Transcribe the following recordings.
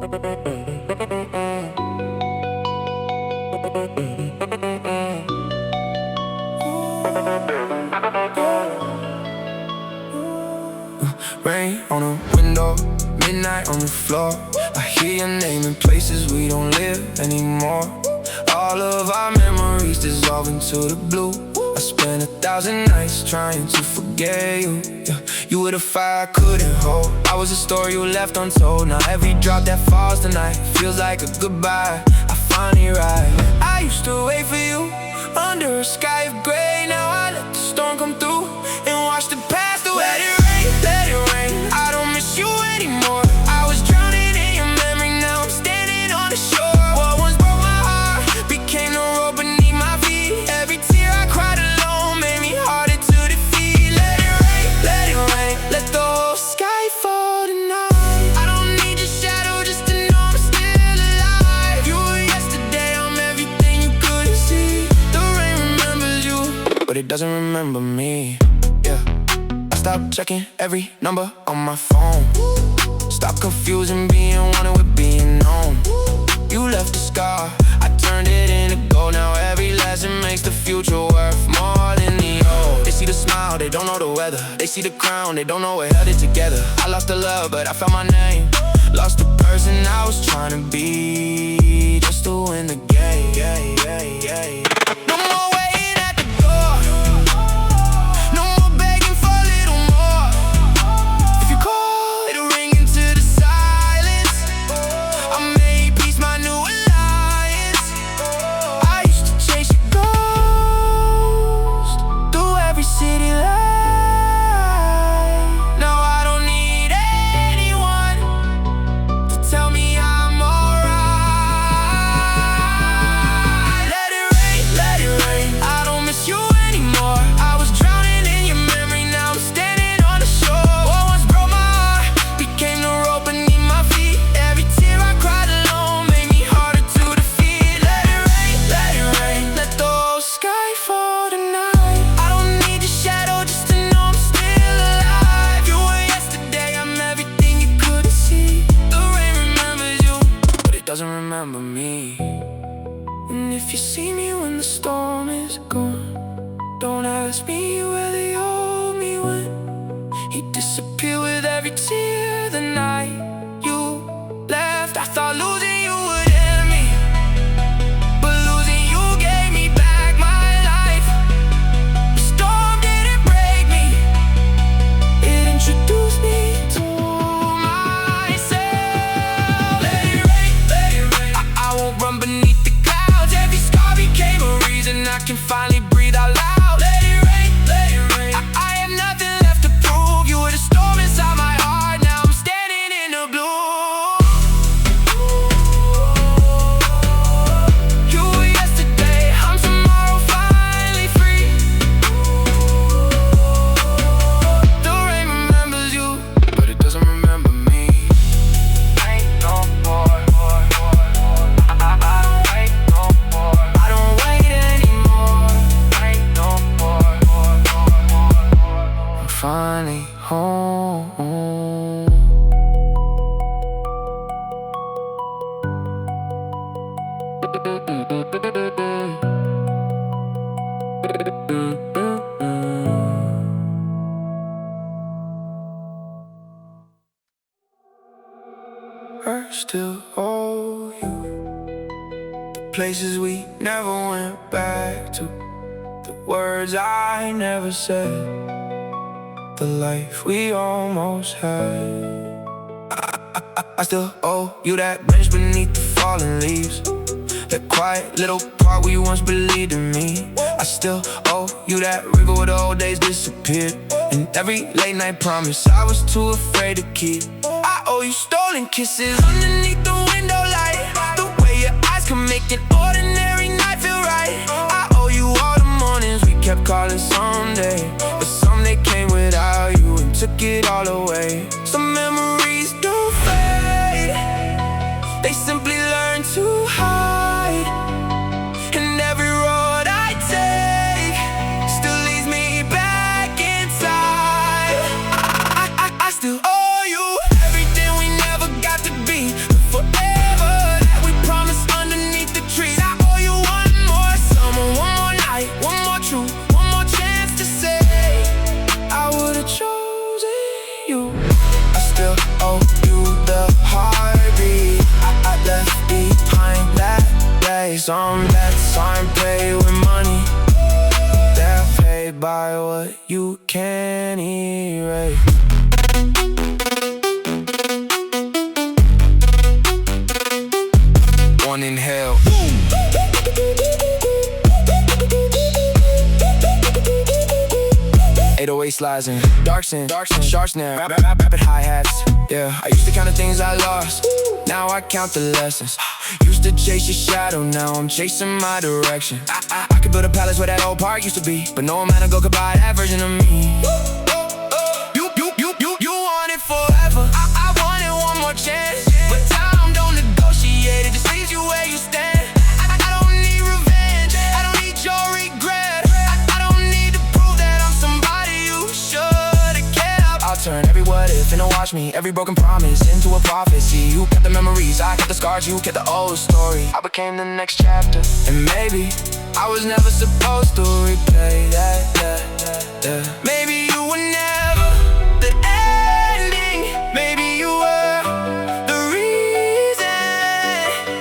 Rain on the window, midnight on the floor. I hear your name in places we don't live anymore. All of our memories dissolve into the blue. I spent 1,000 nights trying to forget you. Yeah. You were the fire I couldn't hold. I was a story you left untold. Now every drop that falls tonight feels like a goodbye. I finally ride. I used to wait for you under a sky of gray. Now I let the storm come through and watch the past away. Let it rain, I don't miss you anymore. I was drowning in your memory, now I'm standing on the shore. What once broke my heart became the road beneath my feet. Every tear I cried alone made me harder to defeat. Let it rain, let the whole sky fall tonight. I don't need your shadow just to know I'm still alive. You were yesterday, I'm everything you couldn't see. The rain remembers you, but it doesn't remember me. Yeah. Stop checking every number on my phone. Stop confusing being wanted with being known. You left a scar, I turned it into gold. Now every lesson makes the future worth more than the old. They see the smile, they don't know the weather. They see the crown, they don't know we're headed together. I lost the love, but I found my name. Lost the person I was trying to be, just to win the game. No more waiting at the door. No more begging for a little more. If you call, it'll ring into the silence. I made peace my new alliance. I used to chase your ghost through every city light. Now I don't need anyone to tell me I'm alright. Let it rain, I don't miss you anymore. I was drowning in your memory, now I'm standing on the shore. What once broke my heart became the road beneath my feet. Every tear I cried alone made me harder to defeat. Let it rain, let the whole sky fall tonight. I don't need your shadow just to know I'm still alive. You were yesterday, I'm everything you couldn't see. The rain remembers you, but it doesn't remember me. And if you see me when the storm is gone, don't ask me where the old me went. He disappeared with every tear the night you left. I thought losing you would end me, but losing you gave me back my life. The storm didn't break me, it introduced me to myself. Let it rain, I won't run beneath the clouds. Every scar became a reason I can finally breathe out loud. Let it rain, I have nothing left to prove. You were the storm inside my heart, now I'm standing in the blue. You were yesterday, I'm tomorrow, finally free. The rain remembers you, but it doesn't remember me. Ain't no more. I don't wait no more. I don't wait anymore. Ain't no more. I'm finally home. I still owe you the places we never went back to, the words I never said, the life we almost had. I still owe you that bench beneath the fallen leaves, that quiet little part where you once believed in me. I still owe you that river where the old days disappeared, and every late night promise I was too afraid to keep. I owe you stolen kisses underneath the window light, the way your eyes can make an ordinary night feel right. I owe you all the mornings we kept calling Sunday, but someday came without you and took it all away. Some memories don't fade, they simply learn to hide. And every road I take still leads me back inside. I still owe you everything we never got to be, forever. Some bets aren't paid with money, they're paid by what you can erase. One inhale, 808 slides in, dark sin, sharp snare, rapid hi-hats. Yeah, I used to count the things I lost, now I count the lessons. Used to chase your shadow, now I'm chasing my direction. I could build a palace where that old park used to be, but no amount of gold could buy that version of me. You want it forever, I wanted one more chance, but time don't negotiate, it just leaves you where you stand. I don't need revenge, I don't need your regret, I don't need to prove that I'm somebody you should've kept. I'll turn every what if into watch me, every broken promise into a prophecy. You kept the memories, I kept the scars, you kept the old story. I became the next chapter, and maybe I was never supposed to replay that. Maybe you were never the ending, maybe you were the reason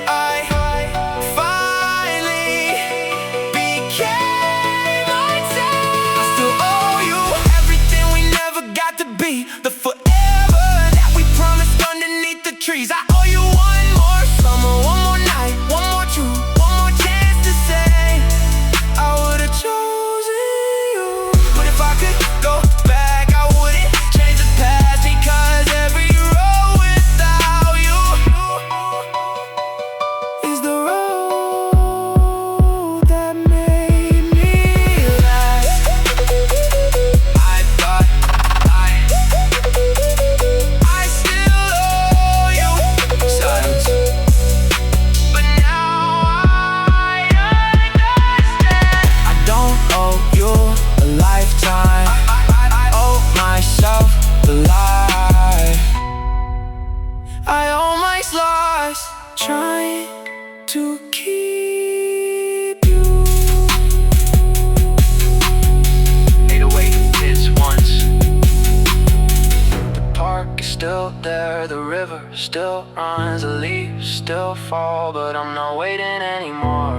I finally became myself. I still owe you everything we never got to be, the forever that we promised underneath the trees. I owe you one more summer, one more night, one more truth, one more chance to say I would've chosen you. But if I could go back, I wouldn't change the past, because every road without you is the road that made me last. I thought I still owe you silence, but now I understand. I don't owe you a lifetime, I owe myself the life. I owe my lost, trying to keep you. 808 hits once. The park is still there, the river still runs, the leaves still fall, but I'm not waiting anymore.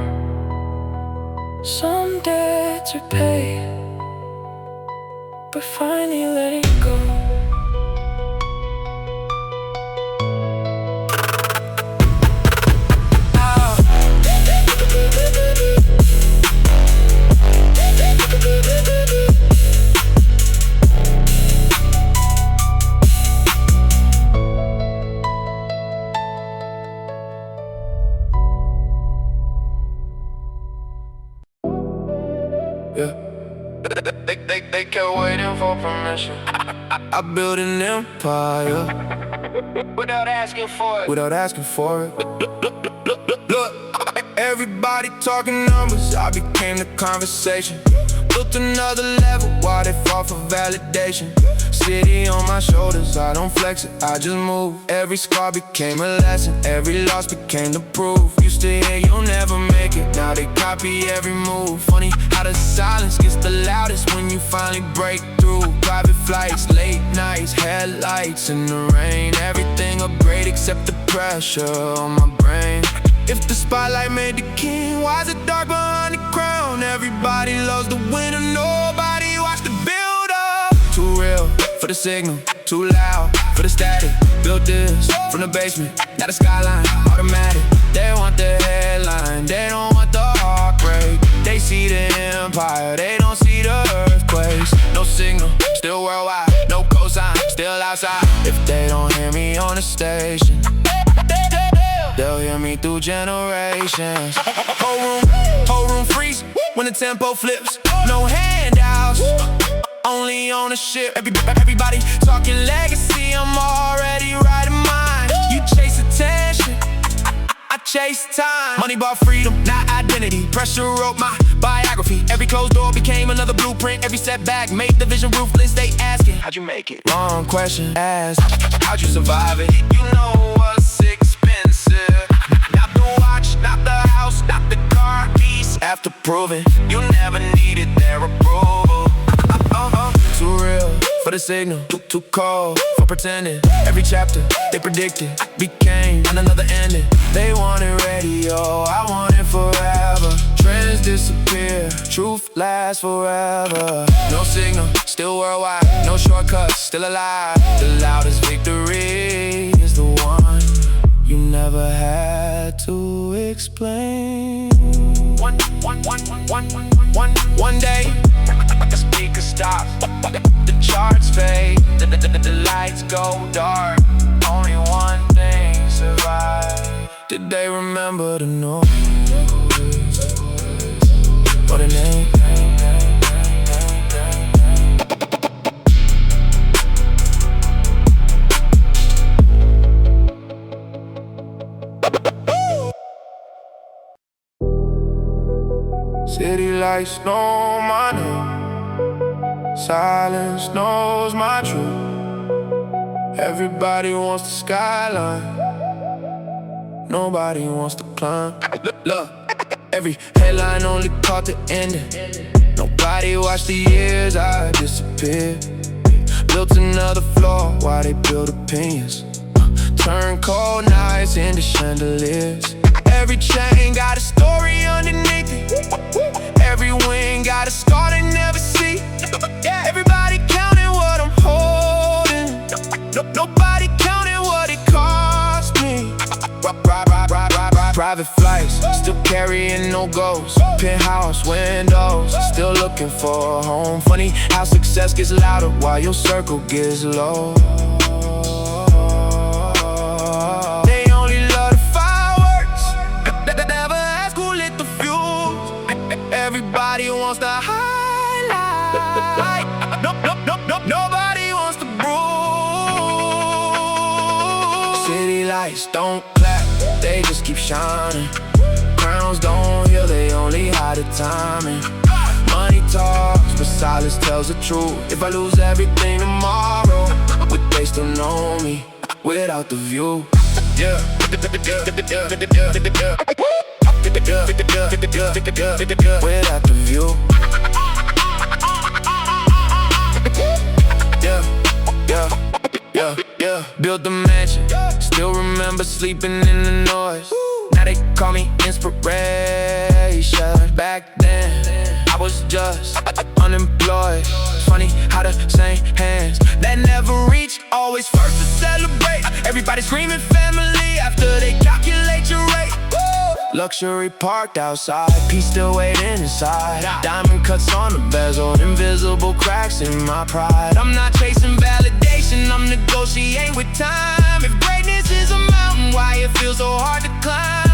Some debts are paid, but finally letting go. Yeah. They kept waiting for permission. I built an empire without asking for it. Look, everybody talking numbers, I became the conversation. Built another level while they fought for validation. City on my shoulders, I don't flex it, I just move. Every scar became a lesson, every loss became the proof. Used to hear you'll never make it, now they copy every move. Funny how the silence gets the loudest when you finally break through. Private flights, late nights, headlights in the rain. Everything upgrade except the pressure on my brain. If the spotlight made the king, why is it dark behind the crown? Everybody loves the winner, nobody watched the build up. Too real for the signal, too loud for the static. Built this from the basement, now the skyline automatic. They want the headline, they don't want the heartbreak. They see the empire, they don't see the earthquakes. No signal, still worldwide, no cosign, still outside. If they don't hear me on the station, they'll hear me through generations. Whole room freeze when the tempo flips. No handouts, only ownership. Everybody talking legacy, I'm already writing mine. You chase attention, I chase time. Money bought freedom, not identity. Pressure wrote my biography. Every closed door became another blueprint. Every setback made the vision ruthless. They asking, how'd you make it? Wrong question asked, how'd you survive it? You know what's expensive, not the watch, not the house, not the car. Peace after proving you never needed their approval. Too real for the signal, too cold for pretending. Every chapter they predicted became another ending. They wanted radio, I want it forever. Trends disappear, truth lasts forever. No signal, still worldwide, no shortcuts, still alive. The loudest victory is the one you never had to explain. One day, the speakers stop, the charts fade, the lights go dark. Only one thing survives. Did they remember the noise or the name? City lights know my name, silence knows my truth. Everybody wants the skyline, nobody wants to climb. Look, every headline only caught the ending. Nobody watched the years I disappeared. Built another floor while they build opinions. Turn cold nights into chandeliers. Every chain got a story underneath it. Every wing got a scar they never see. Everybody counting what I'm holding. Nobody counting what it cost me. Private flights, still carrying no ghosts. Penthouse windows, still looking for a home. Funny how success gets louder while your circle gets low. Everybody wants the highlight. Nobody wants the bruise. City lights don't clap, they just keep shining. Crowns don't heal, they only hide the timing. Money talks, but silence tells the truth. If I lose everything tomorrow, would they still know me without the view? Yeah. Without the view. Yeah. Built the mansion, still remember sleeping in the noise. Now they call me inspiration. Back then, I was just unemployed. Funny how the same hands that never reach always first to celebrate. Everybody screaming family after they calculate your rate. Luxury parked outside, peace still waiting inside. Diamond cuts on the bezel, invisible cracks in my pride. I'm not chasing validation, I'm negotiating with time. If greatness is a mountain, why it feels so hard to climb?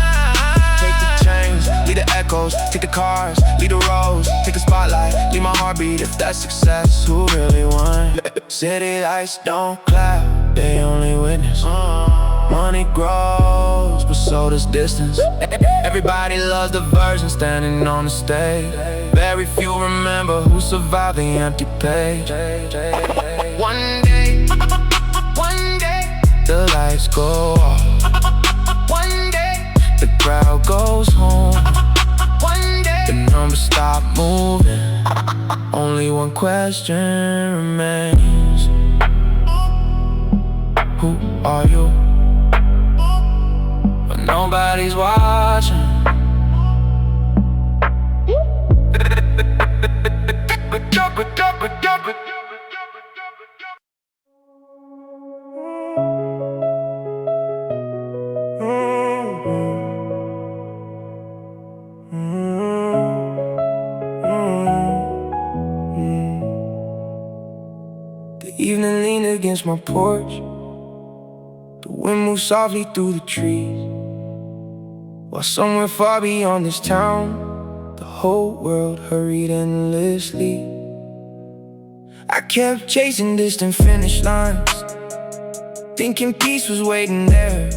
Take the chains, leave the echoes, take the cars, leave the roads, take the spotlight, leave my heartbeat. If that's success, who really won? City lights don't clap, they only witness. Money grows, but so does distance. Everybody loves the version standing on the stage. Very few remember who survived the empty page. One day, the lights go off. One day, the crowd goes home. One day, the numbers stop moving. Only one question remains. Who are you? Nobody's watching. The evening leaned against my porch. The wind moved softly through the trees. While somewhere far beyond this town, the whole world hurried endlessly. I kept chasing distant finish lines, thinking peace was waiting there.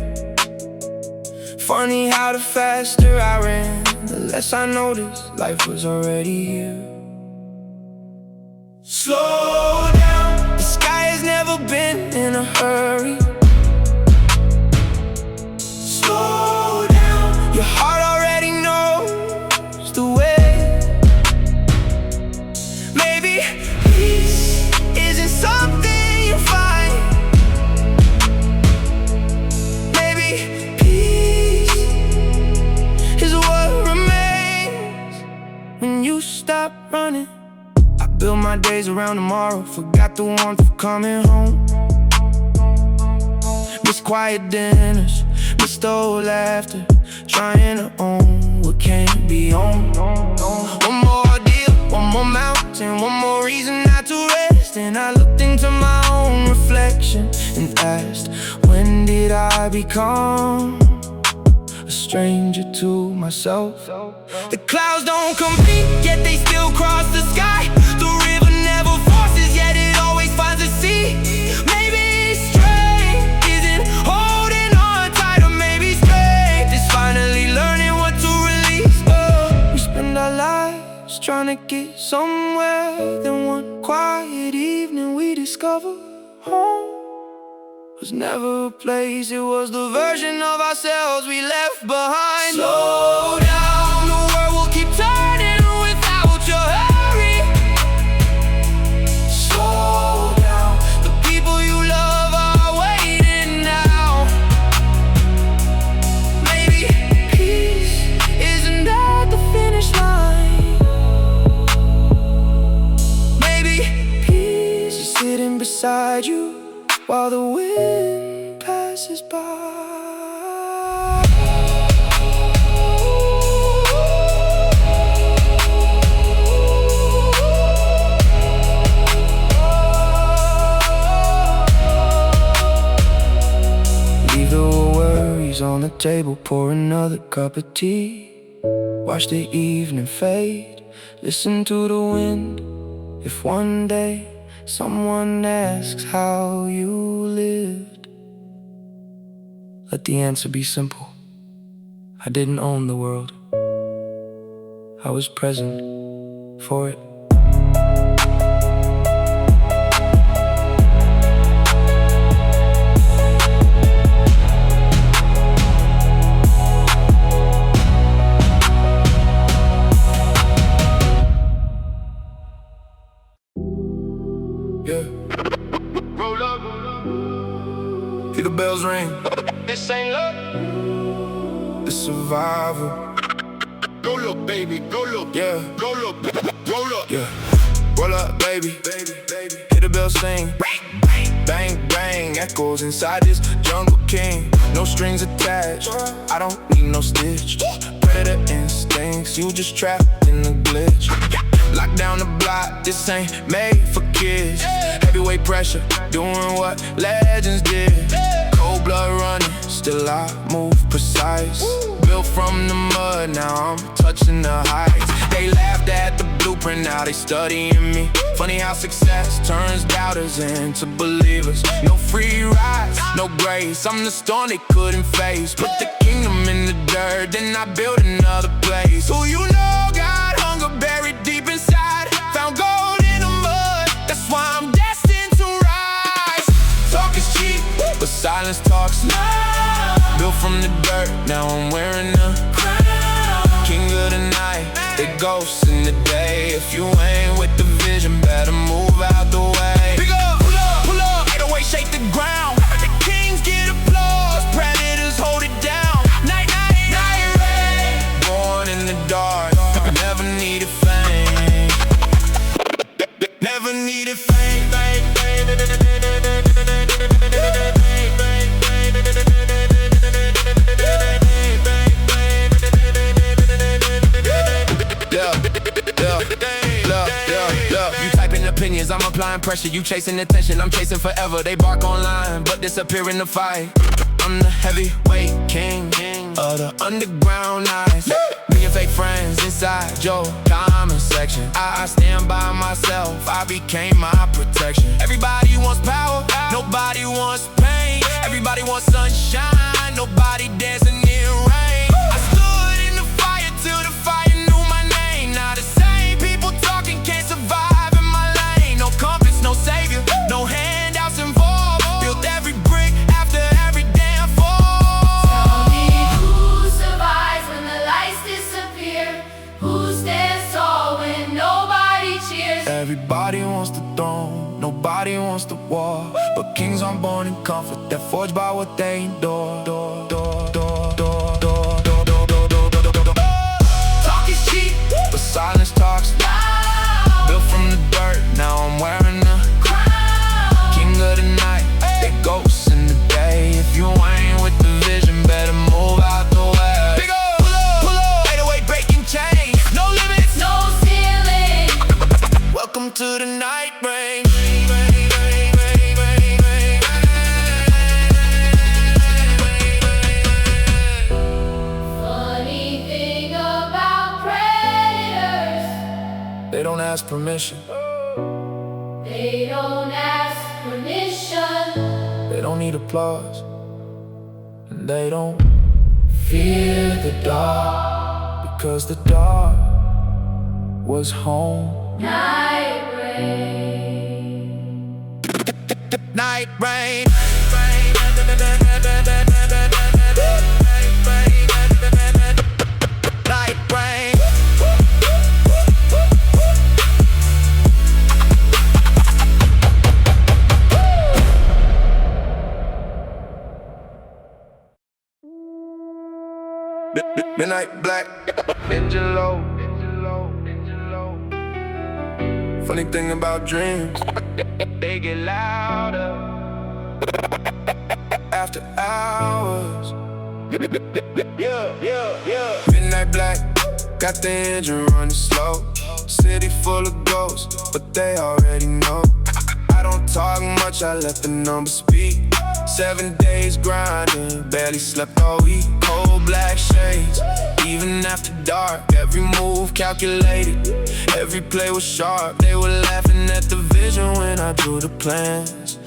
Funny how the faster I ran, the less I noticed life was already here. Slow down, the sky has never been in a hurry. Slow down, your heart already knows the way. Maybe peace isn't something my days around tomorrow. Forgot the warmth of coming home. Miss quiet dinners, miss the old laughter, trying to own what can't be owned. One more ordeal, one more mountain, one more reason not to rest. And I looked into my own reflection and asked, when did I become a stranger to myself? The clouds don't compete, yet they still cross the sky. The river never forces, yet it always finds a sea. Maybe strength isn't holding on tight, or maybe strength is finally learning what to release. Oh, we spend our lives trying to get somewhere, then one quiet evening we discover home was never a place, it was the version of ourselves we left behind. Slow down, the world will keep turning without your hurry. Slow down, the people you love are waiting now. Maybe peace isn't at the finish line. Maybe peace is sitting beside you while the wind passes by. Leave the worries on the table, pour another cup of tea. Watch the evening fade, listen to the wind. If one day someone asks how you lived, let the answer be simple. I didn't own the world, I was present for it. Yeah. Roll up, hear the bells ring. This ain't luck, this survival. Go look, baby, go look. Yeah, go look, roll up. Yeah, roll up, baby, hear the bells sing. Bang, bang, echoes inside this jungle king. No strings attached, I don't need no stitch. Predator instincts, you just trapped in the glitch. Lock down the block, this ain't made for kids. Heavyweight pressure, doing what legends did. Cold blood running, still I move precise. Built from the mud, now I'm touching the heights. They laughed at the blueprint, now they studying me. Funny how success turns doubters into believers. No free rides, no grace, I'm the storm they couldn't face. Put the kingdom in the dirt, then I built another place. Who you know got hunger buried deep inside, found gold in the mud, that's why I'm destined to rise. Talk is cheap, but silence talks loud. Built from the dirt, now I'm wearing a crown. King of the night, they ghosts in the day. If you ain't with the vision, better move out the way. Pick up, pull up, 808 shake the ground. The kings get applause, predators hold it down. Night, rain. Born in the dark, never needed fame. Never needed fame. You typing opinions, I'm applying pressure. You chasing attention, I'm chasing forever. They bark online, but disappear in the fight. I'm the heavyweight king of the underground nights. Me and fake friends inside your comment section. I stand by myself, I became my protection. Everybody wants power, nobody wants pain. Everybody wants sunshine, nobody dancing in rain. I stood in the fire till the fire knew my name. Now the same people talking can't survive in my lane. No compass, no savior, no handouts involved. Built every brick after every damn fall. Tell me who survives when the lights disappear? Who stands tall when nobody cheers? Everybody wants the throne, nobody wants the war. But kings aren't born in comfort, they're forged by what they endure. Talk is cheap, but silence talks loud. Built from the dirt, now ask permission. They don't ask permission. They don't need applause, and they don't fear the dark, because the dark was home. Night rain. Night rain. Night rain. Midnight black, engine low. Funny thing about dreams, they get louder after hours. Yeah. Midnight black, got the engine running slow. City full of ghosts, but they already know. I don't talk much, I let the numbers speak. 7 days grinding, barely slept all week. Cold black shades, even after dark. Every move calculated, every play was sharp. They were laughing at the vision when I drew the plans.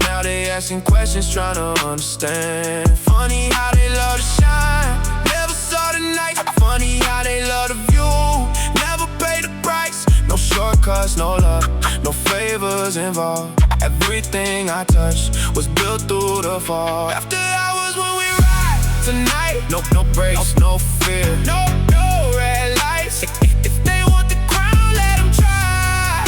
Now they asking questions, trying to understand. Funny how they love to shine, never saw the night. Funny how they love the view, never paid the price. No shortcuts, no luck, no favors involved. Everything I touched was built through the fall. After hours when we ride tonight, no breaks, no fear, no red lights. If they want the crown, let them try.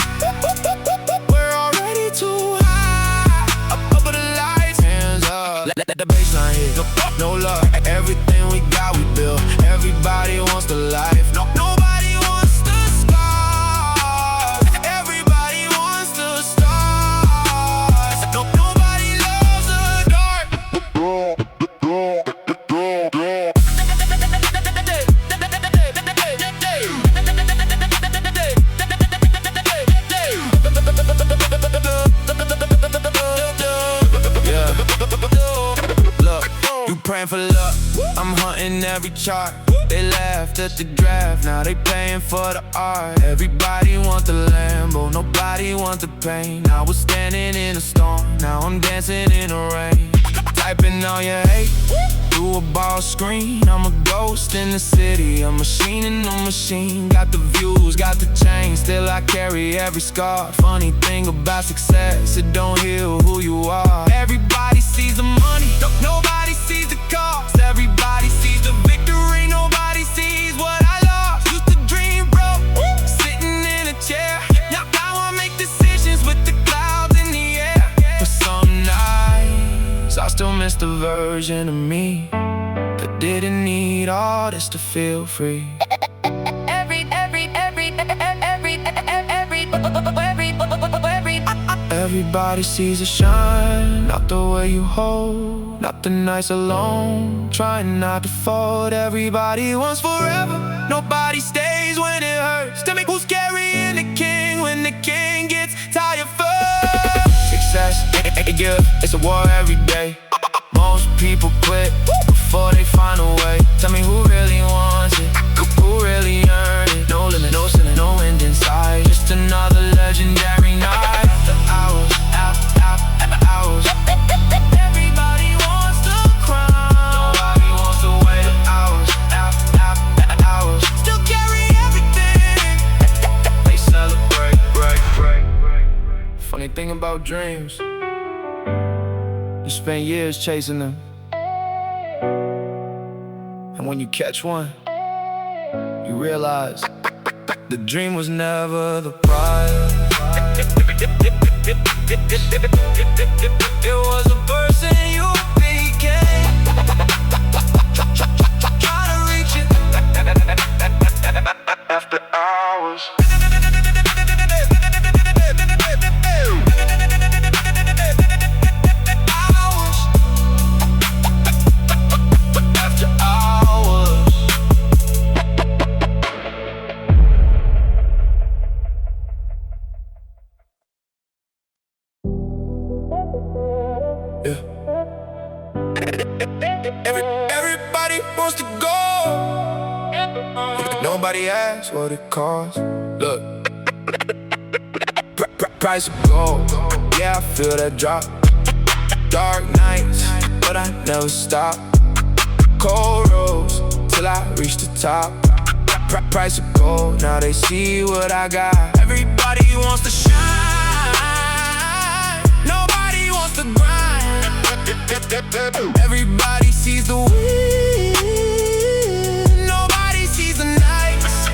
We're already too high, up the lights, hands up. Let the baseline hit, no luck. Everything we got, we built. Everybody wants the life, nobody wants the scars. Everybody wants the stars. Nobody loves the dark. Look, you praying for luck, I'm hunting every chart. They laughed at the draft, now they paying for the art. Everybody want the Lambo, nobody want the pain. I was standing in a storm, now I'm dancing in the rain. Typing all your hate through a ball screen. I'm a ghost in the city, a machine in a machine. Got the views, got the chain, still I carry every scar. Funny thing about success, it don't heal who you are. Everybody sees the money, nobody sees the cost. Everybody sees the victory, nobody sees what I lost. Used to dream broke, sitting in a chair. Now I make decisions with the clouds in the air. But some nights I still miss the version of me that didn't need all this to feel free. Everybody sees a shine, not the way you hold, not the nights alone, trying not to fold. Everybody wants forever, nobody stays when it hurts. Tell me who's carrying the king when the king gets tired first. Success ain't a gift, it's a war every day. Most people quit before they find a way. Tell me who really wants it, who really earned it. No limit, no ceiling, no end in sight. Just another legendary night. After hours, after hours. Everybody wants the crown, nobody wants to wait hours, after hours. Still carry everything, they celebrate, break. Funny thing about dreams, you spend years chasing them, and when you catch one, you realize the dream was never the prize. It was a person you became, trying to reach it after hours. Everybody wants to go, nobody asks what it costs. Look, Price of gold, yeah, I feel that drop. Dark nights, but I never stop. Cold roads, till I reach the top. Price of gold, now they see what I got. Everybody wants to shine, nobody wants to grind. Everybody sees the win, nobody sees the nights.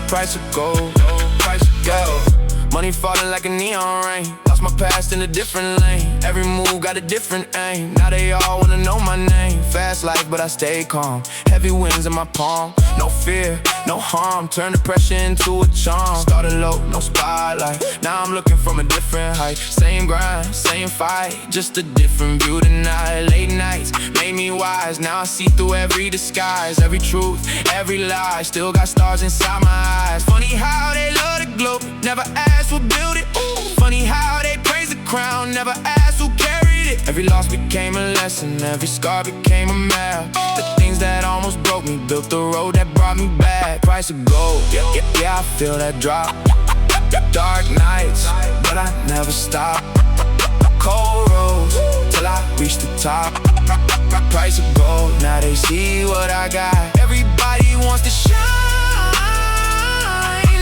Price of gold, price of gold. Money falling like a neon rain. Lost my past in a different lane. Every move got a different aim. Now they all wanna know my name. Fast life, but I stay calm. Heavy winds in my palm. No fear, no harm. Turn the pressure into a charm. Started low, no spotlight. Now I'm looking from a different height. Same grind, same fight, just a different view tonight. Late nights made me wise. Now I see through every disguise. Every truth, every lie. Still got stars inside my eyes. Funny how they love to glow. Never asked who built it. Ooh. Funny how they praise the crown. Never asked who carried it. Every loss became a lesson. Every scar became a map. The things that almost broke me built the road that brought me back. Price of gold, yeah, I feel that drop. Dark nights, but I never stop. Cold roads, till I reach the top. Price of gold, now they see what I got. Everybody wants to shine,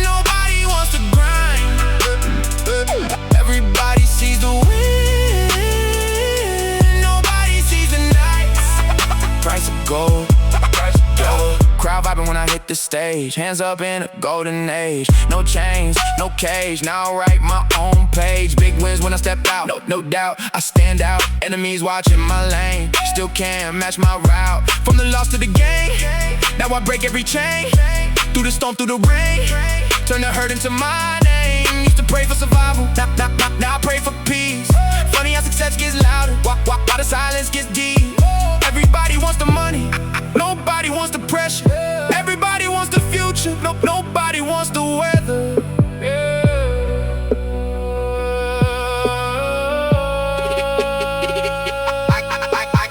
nobody wants to grind. Everybody sees the win, nobody sees the nights. Price of gold, price of gold. Crowd vibing when I hit the stage. Hands up in a golden age. No chains, no cage. Now I write my own page. Big wins when I step out, no doubt I stand out. Enemies watching my lane. Still can't match my route. From the loss to the gain, now I break every chain. Through the storm, through the rain, turn the hurt into my name. Used to pray for survival, now I pray for peace. Funny how success gets louder, while the silence gets deep. Everybody wants the money, nobody wants the pressure. Everybody wants the future, nobody wants the weather.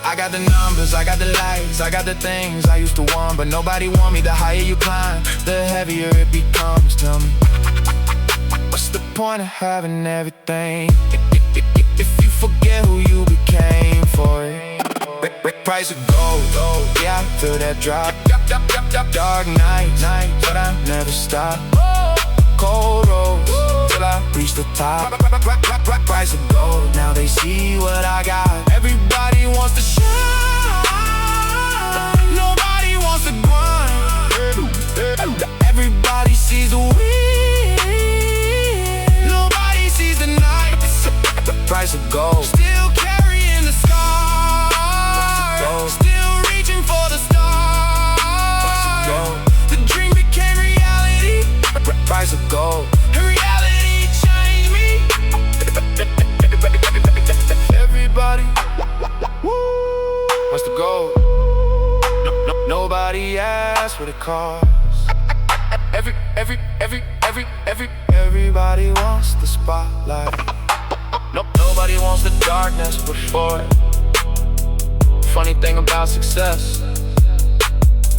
I got the numbers, I got the lights, I got the things I used to want, but nobody want me. The higher you climb, the heavier it becomes. Tell me, what's the point of having everything if you forget who you became for it? Price of gold, yeah, I feel that drop. Dark nights, but I never stop. Cold roads, till I reach the top. Price of gold, now they see what I got. Everybody wants to shine, nobody wants to grind. Everybody sees the win, nobody sees the nights. Price of gold, still carrying the scars, still reaching for the stars. The dream became reality. Price of gold, and reality changed me. Everybody wants the gold. Nobody asks what it costs. Everybody wants the spotlight. Nobody wants the darkness before it. Funny thing about success,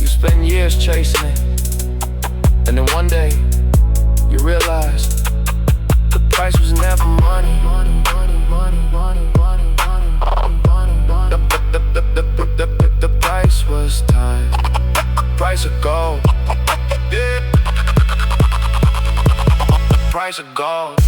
you spend years chasing it, and then one day you realize the price was never money. The price was time. Price of gold, yeah. Price of gold.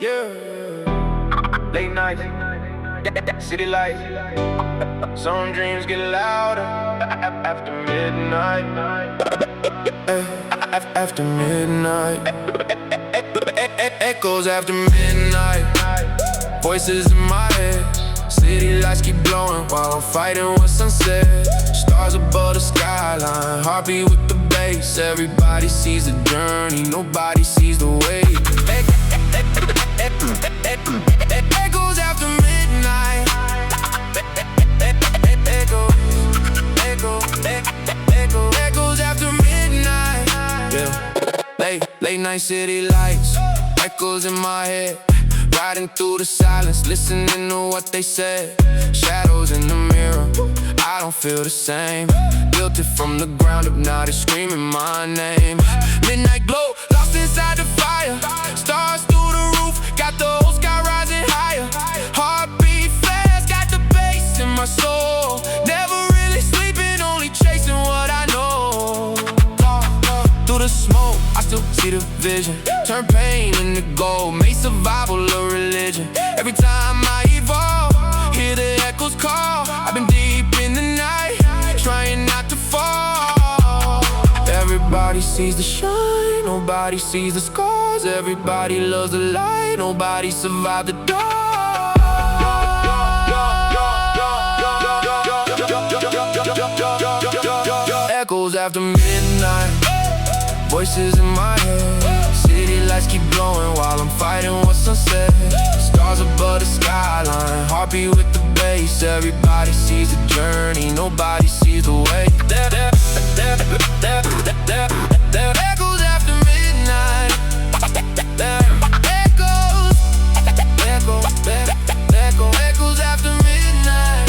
Yeah. Late night, city lights. Some dreams get louder after midnight. After midnight, echoes after midnight. Voices in my head. City lights keep glowing while I'm fighting with sunset. Stars above the skyline, heartbeat with the bass. Everybody sees the journey, nobody sees the way. Echoes after midnight. Echoes after midnight. Yeah. Late night city lights, echoes in my head. Riding through the silence, listening to what they said. Shadows in the mirror, I don't feel the same. Built it from the ground up, now they're screaming my name. Midnight glow, lost inside the fire. Stars through the roof, got the whole sky rising higher. Heartbeat fast, got the bass in my soul. Never really sleeping, only chasing what I know. Through the smoke, I still see the vision. Turn pain into gold, make survival a religion. Every time I evolve, hear the echoes call. I've been deep in the night, trying not to fall. Everybody sees the shine, nobody sees the scars. Everybody loves the light, nobody survived the dark. Echoes after midnight, voices in my head. City lights keep glowing while I'm fighting what's unsaid. Stars above the skyline, heartbeat with the bass. Everybody sees the journey, nobody sees the way. Echoes after midnight. Echoes after midnight.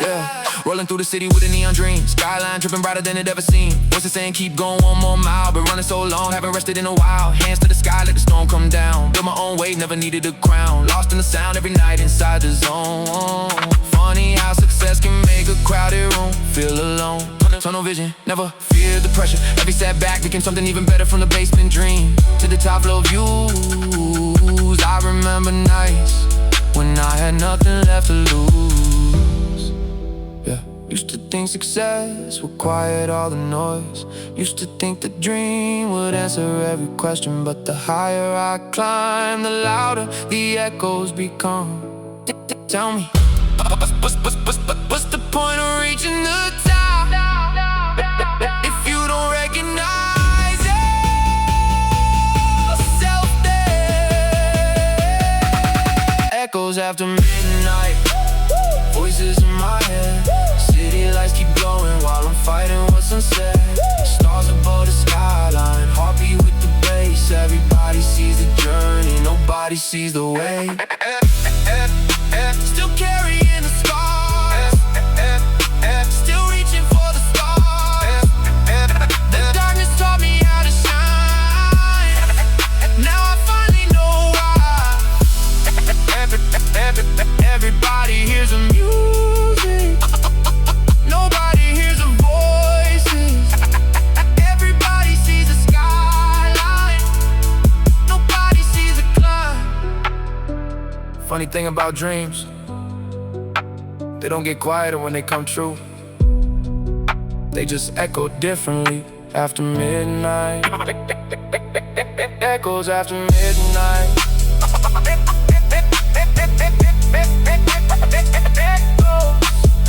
Yeah. Rolling through the city with a neon dream. Skyline dripping brighter than it ever seemed. Voices saying keep going one more mile. Been running so long, haven't rested in a while. Hands to the sky, let the storm come down. Built my own way, never needed a crown. Lost in the sound every night inside the zone. Funny how success can make a crowded room feel alone. Tunnel vision, never fear the pressure. Every setback became something even better. From the basement dream to the top floor views. I remember nights when I had nothing left to lose. Yeah. Used to think success would quiet all the noise. Used to think the dream would answer every question. But the higher I climb, the louder the echoes become. Tell me, what's the point of reaching the top if you don't recognize yourself there? Echoes after midnight, voices in my head. City lights keep glowing while I'm fighting what's unsaid. Stars above the skyline, heartbeat with the bass. Everybody sees the journey, nobody sees the way. Still carrying the scars, still reaching for the stars. The darkness taught me how to shine. Now I finally know why. Everybody hears the music, nobody hears the voices. Everybody sees the skyline, nobody sees the climb. Funny thing about dreams, they don't get quieter when they come true. They just echo differently after midnight. Echoes after midnight.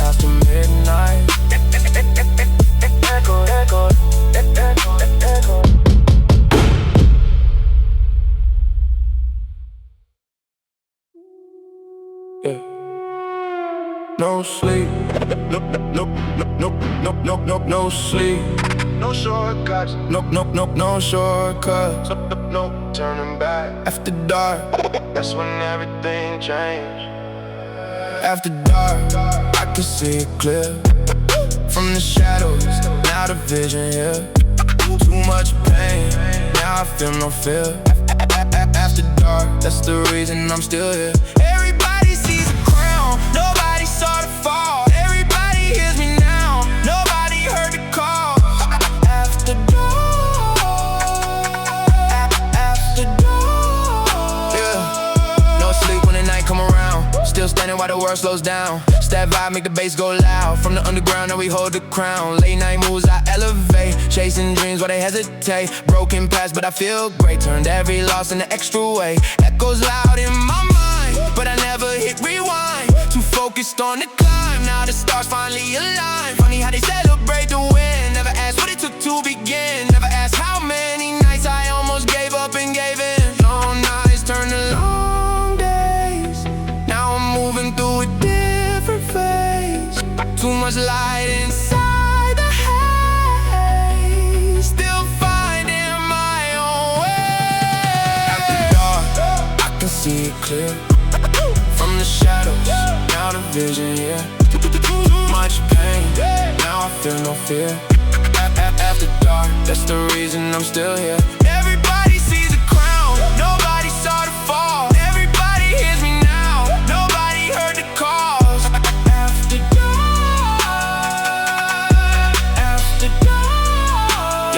After midnight. Echo, echo, echo, echo. Yeah. No sleep. No sleep. No shortcuts. No shortcuts. No turning back. After dark, that's when everything changed. After dark, I can see it clear. From the shadows, now the vision here. Too much pain, now I feel no fear. After dark, that's the reason I'm still here. Everybody sees a crown, nobody saw the fall. Everybody hears me now, nobody heard the call. After dark, after dark. Yeah, no sleep when the night come around. Still standing while the world slows down. That vibe make the bass go loud. From the underground, now we hold the crown. Late night moves, I elevate. Chasing dreams while they hesitate. Broken past, but I feel great. Turned every loss into extra weight. Echoes loud in my mind, but I never hit rewind. Too focused on the climb, now the stars finally align. Funny how they celebrate the win. Never asked what it took to begin. Never asked how many nights I almost gave up and gave in. Long nights turn to long days. Now I'm moving through a different phase. Too much light inside the haze. Still finding my clear. From the shadows, now the vision, yeah. Too much pain, now I feel no fear. After dark, that's the reason I'm still here. Everybody sees the crown, nobody saw the fall. Everybody hears me now, nobody heard the cause. After dark, after dark,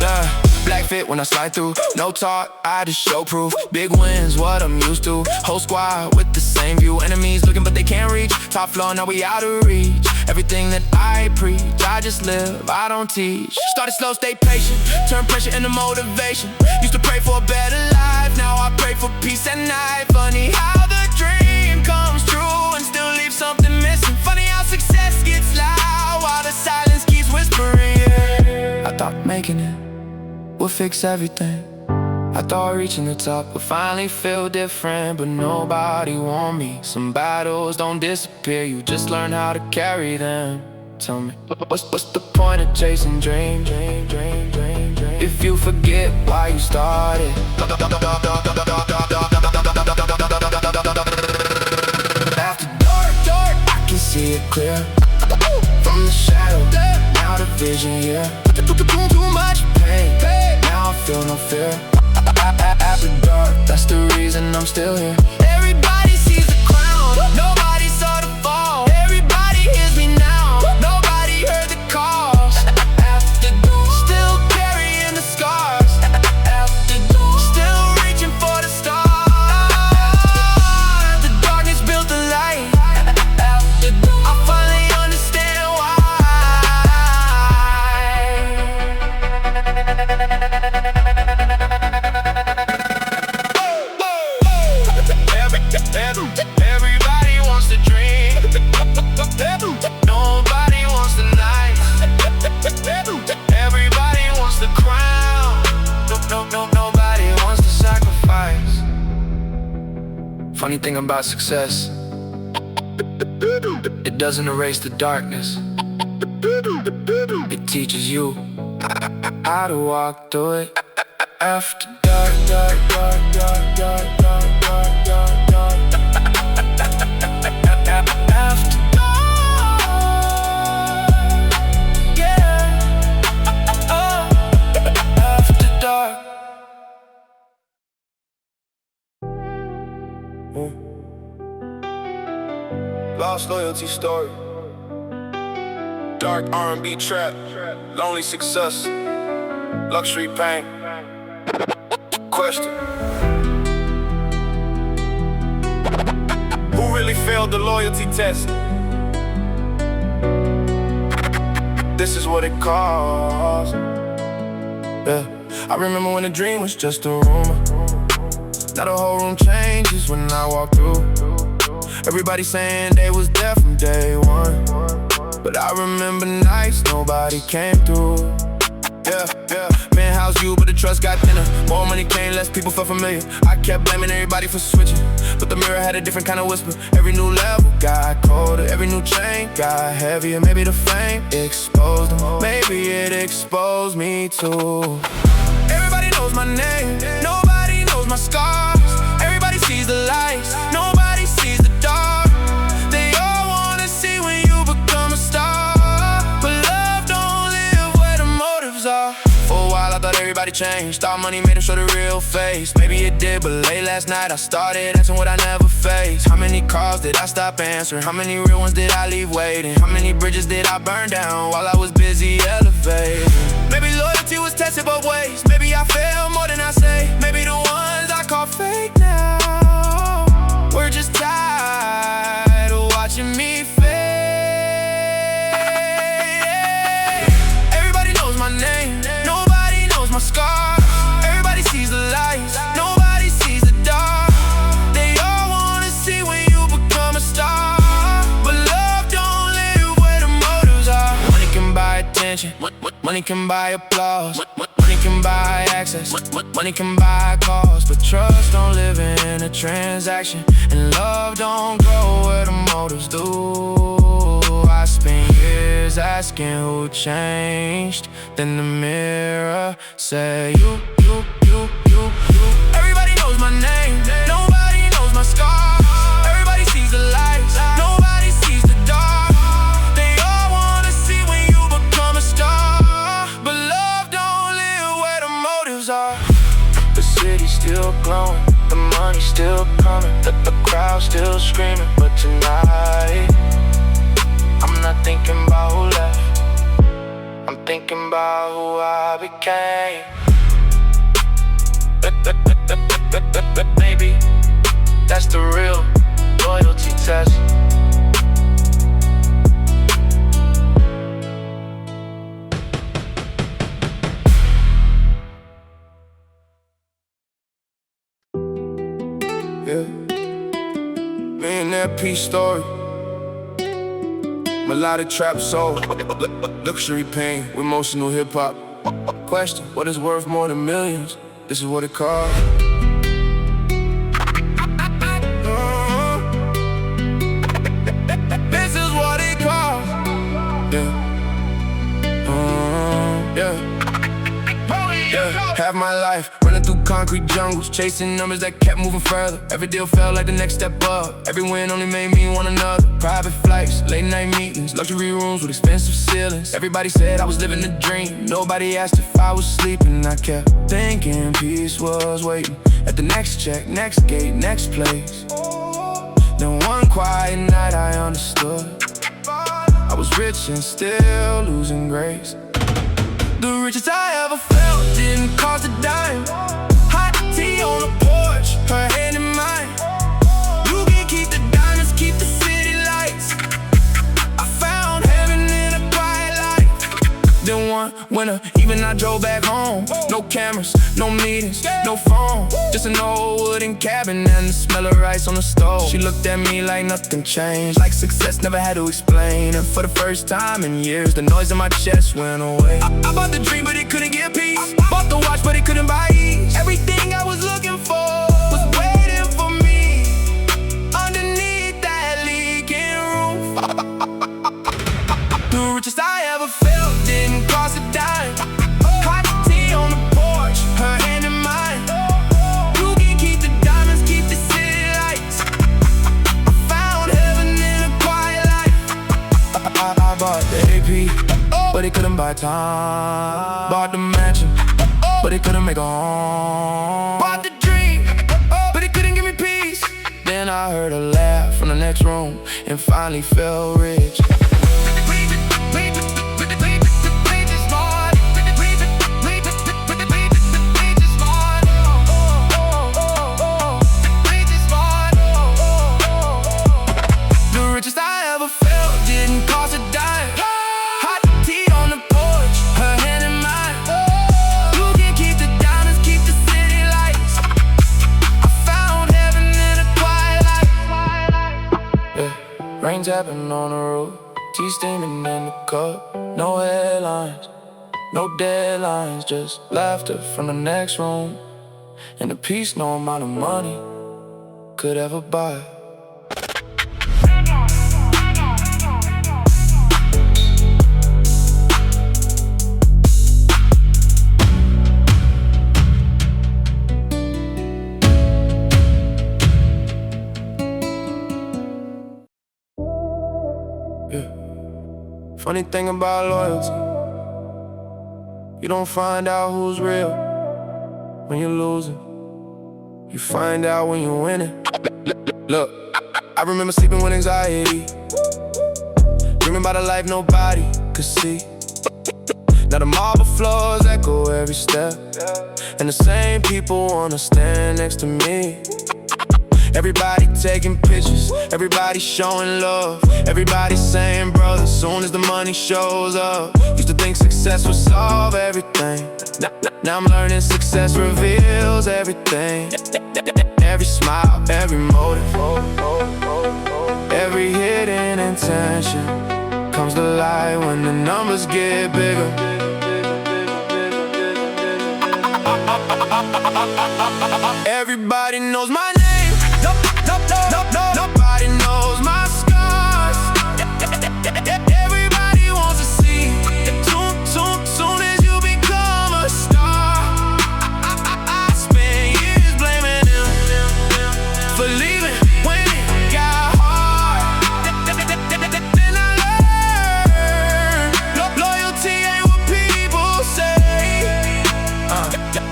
yeah. Black fit when I slide through, no talk, I just show proof. Big wins, what I'm used to. Whole squad with the same view. Enemies looking but they can't reach. Top floor, now we out of reach. Everything that I preach, I just live, I don't teach. Started slow, stay patient, turn pressure into motivation. Used to pray for a better life, now I pray for peace at night. Funny how the dream comes true and still leaves something missing. Funny how success gets loud while the silence keeps whispering, yeah. I thought making it would fix everything. I thought reaching the top would finally feel different, but nobody warned me. Some battles don't disappear, you just learn how to carry them. Tell me, what's the point of chasing dreams if you forget why you started? After dark, I can see it clear. From the shadow, now the vision, yeah. Too much pain, now I feel no fear. After dark, that's the reason I'm still here. Everybody sees the crown, nobody saw the fall. Everybody hears me now, nobody heard the cause. After dark, still carrying the scars. After dark, still reaching for the stars. The darkness built the light. After dark, I finally understand why. Everybody wants to dream, nobody wants the night. Everybody wants the crown, nobody wants the sacrifice. Funny thing about success, it doesn't erase the darkness. It teaches you how to walk through it. After dark, dark, dark, dark, dark, dark, dark, dark, dark. After dark, yeah. After dark. Lost loyalty story. Dark R&B trap. Lonely success. Luxury pain. Question: who really failed the loyalty test? This is what it cost. Yeah, I remember when a dream was just a rumor. Now the whole room changes when I walk through. Everybody saying they was there from day one, but I remember nights nobody came through. Yeah, man, how's you? But the trust got thinner. More money came, less people felt familiar. I kept blaming everybody for switching, but the mirror had a different kind of whisper. Every new level got colder, every new chain got heavier. Maybe the fame exposed them, maybe it exposed me too. Everybody knows my name, nobody knows my scars. Everybody sees the lights, nobody sees the dark. They all wanna see when you become a star, but love don't live where the motives are. For a while I thought everybody changed, thought money made them show the real face. Maybe it did, but late last night I started answering what I never faced. How many calls did I stop answering? How many real ones did I leave waiting? How many bridges did I burn down while I was busy elevating? Maybe loyalty was tested both ways. Maybe I failed more than I say. Maybe the ones I call fake now were just tired of watching me fade. Everybody knows my name, nobody knows my scars. Everybody sees the lights, nobody sees the dark. They all wanna see when you become a star, but love don't live where the motives are. Money can buy attention, money can buy applause, money can buy access, money can buy cause, but trust don't live in a transaction, and love don't grow where the motives do. I spent years asking who changed, then the mirror said you. Everybody knows my name. still coming, the crowd still screaming. But tonight, I'm not thinking about who left, I'm thinking about who I became. Baby, that's the real loyalty test. Yeah, millionaire peace story, melodic trap soul, luxury pain, emotional hip hop. Question: what is worth more than millions? This is what it costs. This is what it costs. Yeah. Half my life running through concrete jungles, chasing numbers that kept moving further. Every deal felt like the next step up. Every win only made me want another. Private flights, late night meetings, luxury rooms with expensive ceilings. Everybody said I was living the dream. Nobody asked if I was sleeping. I kept thinking peace was waiting at the next check, next gate, next place. Then one quiet night I understood I was rich and still losing grace. The richest I ever felt didn't cost a dime. Hot tea on the porch, her hand in mine. You can keep the diamonds, keep the city lights. I found heaven in a quiet life. Then one winter, even I drove back home. No cameras, no meetings, no phone. Just an old wooden cabin and the smell of rice on the stove. She looked at me like nothing changed, like success never had to explain. And for the first time in years, the noise in my chest went away. I bought the dream, but it couldn't get peace. Bought the watch, but it couldn't buy ease. Everything I was looking for was waiting for me underneath that leaking roof. The richest I ever felt didn't cost a dime. Hot tea on the porch, her hand in mine. You can keep the diamonds, keep the city lights. I found heaven in a quiet life. I bought the AP, but it couldn't buy time. Bought the mansion, but it couldn't make a home. Bought the dream, but it couldn't give me peace. Then I heard a laugh from the next room and finally felt rich. Rain tapping on the roof, tea steaming in the cup. No headlines, no deadlines, just laughter from the next room. And a peace no amount of money could ever buy. Funny thing about loyalty, you don't find out who's real when you're losing. You find out when you're winning. Look, I remember sleeping with anxiety, dreaming about a life nobody could see. Now the marble floors echo every step, and the same people wanna stand next to me. Everybody taking pictures, everybody showing love, everybody saying brother soon as the money shows up. Used to think success would solve everything. Now I'm learning success reveals everything. Every smile, every motive, every hidden intention comes to light when the numbers get bigger. Everybody knows my name. Nobody knows my scars. Everybody wants to see soon as you become a star. I spent years blaming them for leaving when it got hard. Then I learned loyalty ain't what people say,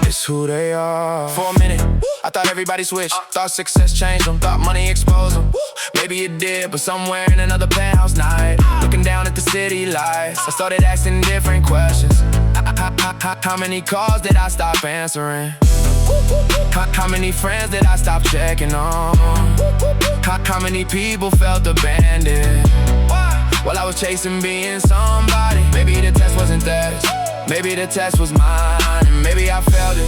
it's who they are. For a minute I thought everybody everybody switched. Thought success changed them, thought money exposed them. Maybe it did, but somewhere in another penthouse night, looking down at the city lights, I started asking different questions. How many calls did I stop answering? How many friends did I stop checking on? How many people felt abandoned while I was chasing being somebody? Maybe the test wasn't theirs, maybe the test was mine, and maybe I failed it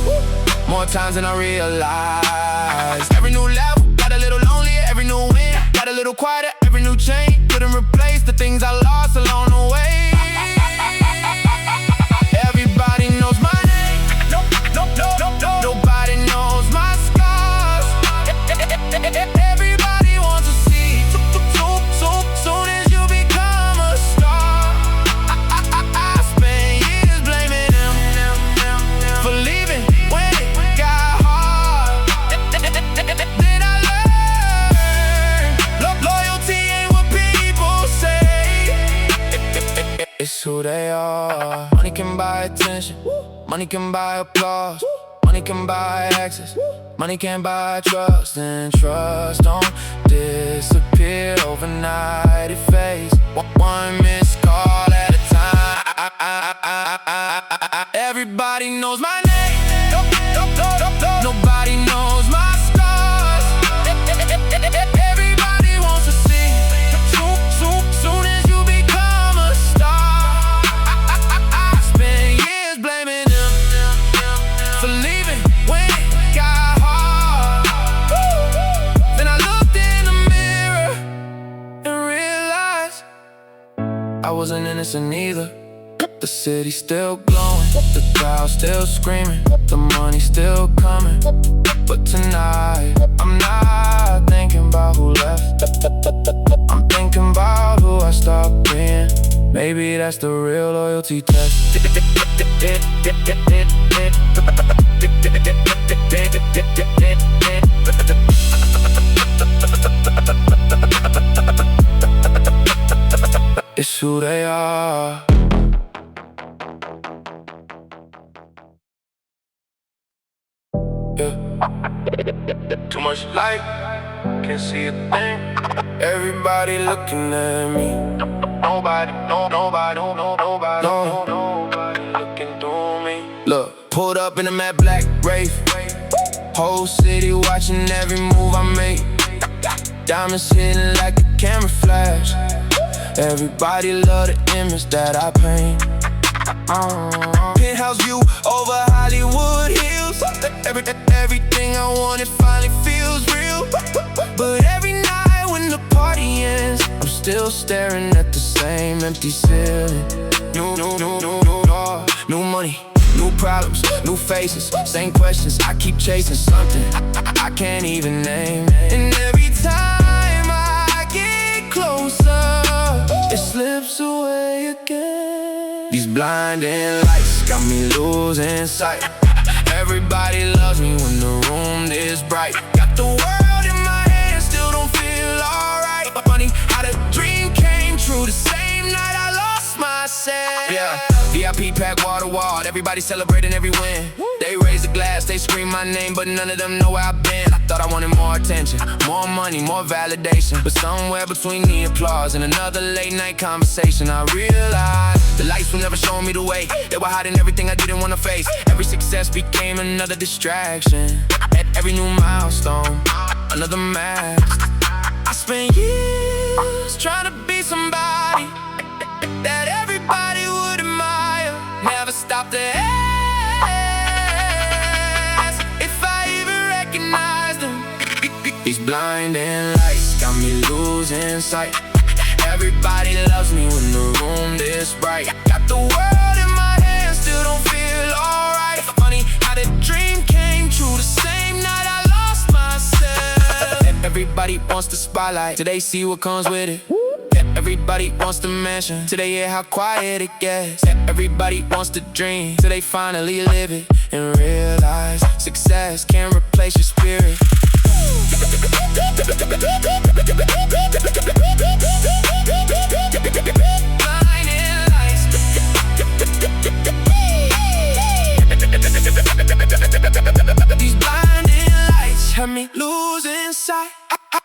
more times than I realized. Every new level got a little lonelier, every new win got a little quieter, every new change couldn't replace the things I lost along the way. Everybody knows my name, nobody knows my scars. Everybody wants to see soon as you become a star. I spent years blaming them for leaving when it got hard. Then I learned loyalty ain't what people say, it's who they are. Money can buy attention, money can buy applause, money can buy access, money can buy trust, and trust don't disappear overnight. It fades one missed call at a time. Everybody knows my name, nobody knows my scars. Everybody wants to see soon as you become a star. I spent years blaming them for leaving when it got hard. Then I looked in the mirror and realized I wasn't innocent either. The city's still glowing, the crowd still screaming, the money still coming. But tonight, I'm not thinking about who left, I'm thinking about who I stopped being. Maybe that's the real loyalty test. It's who they are. Yeah. Too much light, can't see a thing. Everybody looking at me. Nobody looking through me. Look, pulled up in a matte black Wraith. Whole city watching every move I make. Diamonds hitting like a camera flash. Everybody love the image that I paint. Penthouse view over Hollywood Hills. Everything I wanted finally feels real. But every night when the party ends, I'm still staring at the same empty ceiling. New money, new problems, new faces, same questions. I keep chasing something I can't even name. And every time I get closer, it slips away again. These blinding lights got me losing sight. Everybody loves me when the room is bright. Got the world in my hands, still don't feel alright. Funny how the dream came true the same night I lost myself. Yeah, VIP pack wall to wall, everybody celebrating every win. They raise a glass, they scream my name, but none of them know where I've been. I thought I wanted more attention, more money, more validation. But somewhere between the applause and another late night conversation, I realized the lights were never showing me the way. They were hiding everything I didn't want to face. Every success became another distraction. At every new milestone, another mask. I spent years trying to be somebody that everybody would admire. Never stopped to ask if I even recognized them. These blinding lights got me losing sight. Everybody loves me when the room this bright. Got the world in my hands, still don't feel alright. Funny how the dream came true the same night I lost myself. Everybody wants the spotlight till they see what comes with it. Everybody wants the mansion till they hear how quiet it gets. Everybody wants the dream till they finally live it and realize success can't replace your spirit. These blinding lights have outside.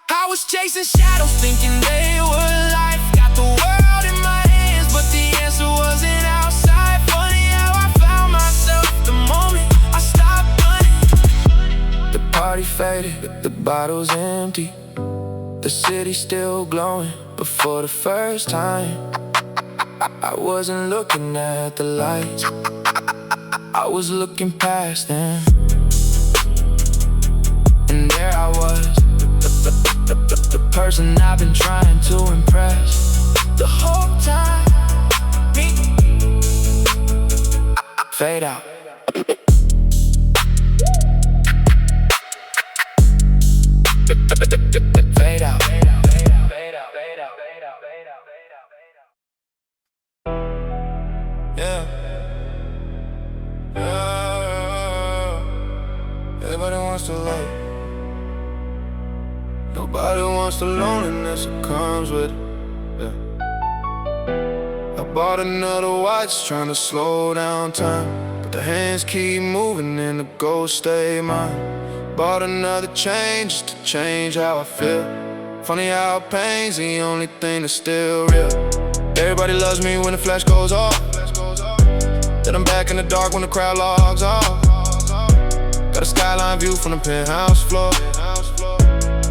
I was chasing shadows, thinking they were life. Got the world in my hands, but the answer wasn't outside. Funny how I found myself the moment I stopped running. The party faded, the bottle's empty, the city still glowing, but for the first time I wasn't looking at the lights, I was looking past them. And there I was, the person I've been trying to impress the whole time. Me. Fade out. Fade out. Yeah. Everybody wants to love. Nobody wants the loneliness that comes with it. Yeah. I bought another watch, trying to slow down time, but the hands keep moving and the ghosts stay mine. Bought another chain just to change how I feel. Funny how pain's the only thing that's still real. Everybody loves me when the flash goes off, then I'm back in the dark when the crowd logs off. Got a skyline view from the penthouse floor,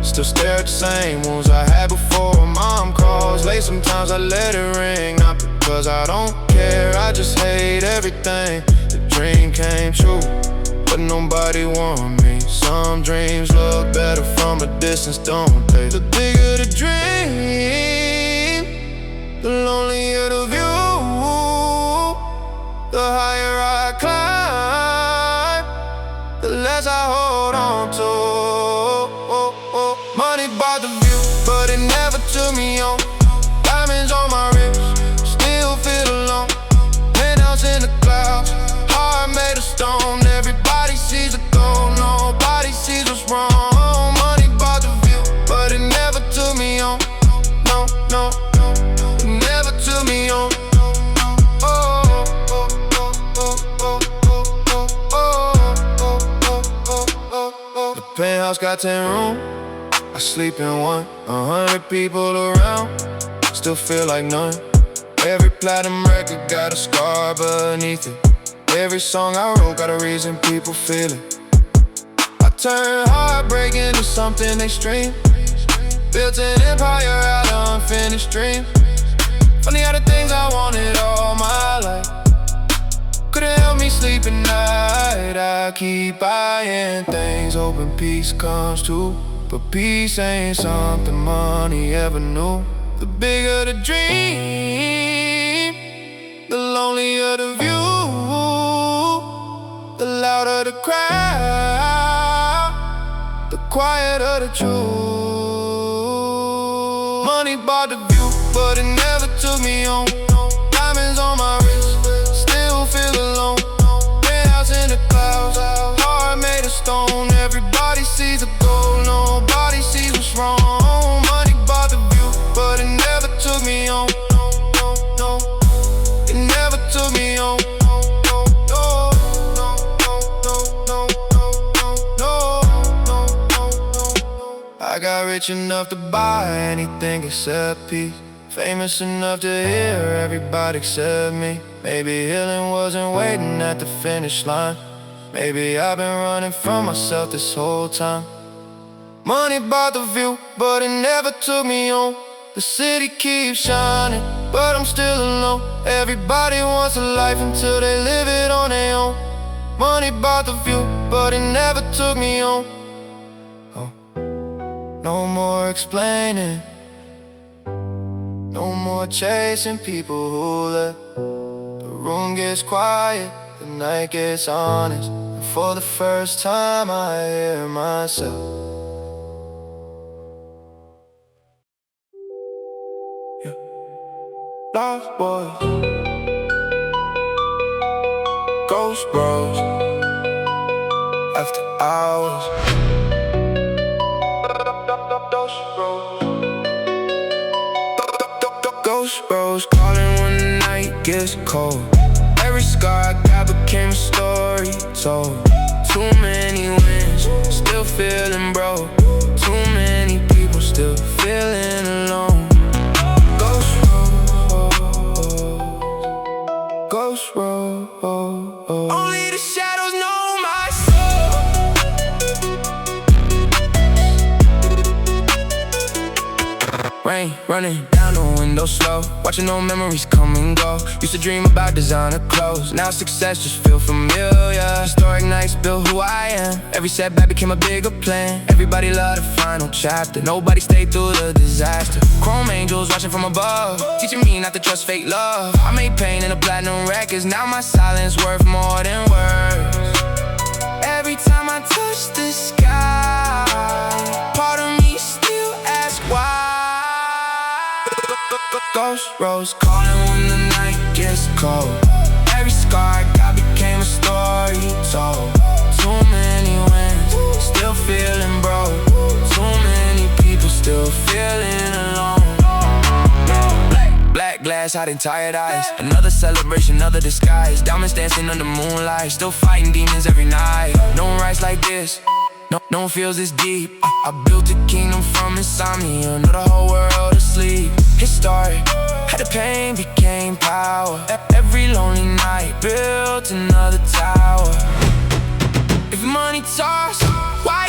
still stare at the same wounds I had before. Mom calls late, sometimes I let it ring. Not because I don't care, I just hate everything. The dream came true, but nobody warned me. Some dreams look better from a distance, don't they? The bigger the dream, the lonelier the view, the higher I climb, the less I hold on to. Money bought the view, but it never took me home. Diamonds on my wrist, still feel alone. Penthouse in the clouds, heart made of stone. Everybody sees the gold, nobody sees what's wrong. Money bought the view, but it never took me home. No, no, it never took me home. The penthouse got 10 rooms, I sleep in one. 100 people around, still feel like none. Every platinum record got a scar beneath it. Every song I wrote got a reason people feel it. I turned heartbreak into something extreme, built an empire out of unfinished dreams. Funny how the things I wanted all my life couldn't help me sleep at night. I keep buying things, hoping peace comes too, but peace ain't something money ever knew. The bigger the dream, the lonelier the view, the louder the crowd, the quieter the truth. Money bought the view, but it never took me home. Diamonds on my wrist, still feel alone. Penthouse in the clouds, heart made of stone. Everybody sees the gold, nobody sees what's wrong. Money bought the view, but it never took me home. No, it never took me home. I got rich enough to buy anything except peace, famous enough to hear everybody except me. Maybe healing wasn't waiting at the finish line. Maybe I've been running from myself this whole time. Money bought the view, but it never took me home. The city keeps shining, but I'm still alone. Everybody wants a life until they live it on their own. Money bought the view, but it never took me home. Oh, no more explaining, no more chasing people who left. The room gets quiet, the night gets honest, and for the first time I hear myself. Yeah. Lost boys, ghost bros, after hours. Ghost bros calling when the night gets cold. Every scar I got became a story told. Too many wins, still feeling broke. Too many people still feeling alone. Ghost road, ghost road. Only the shadows know my soul. Rain running down the window slow, watching old memories come and go. Used to dream about designer clothes, now success just feel familiar. Historic nights built who I am. Every setback became a bigger plan. Everybody loved the final chapter, nobody stayed through the disaster. Chrome angels watching from above, teaching me not to trust fake love. I made pain in the platinum records, now my silence worth more than words. Every time I touch the sky, part of me still asks why. Ghost roads calling when the night gets cold. Every scar I got became a story told. Too many wins, still feeling broke. Too many people still feeling alone. Black glass, hot and tired eyes. Another celebration, another disguise. Diamonds dancing under moonlight, still fighting demons every night. No one writes like this, no one feels this deep. I built a kingdom from insomnia, know the whole world asleep. Historic, had the pain became power. Every lonely night built another tower. If money talks, why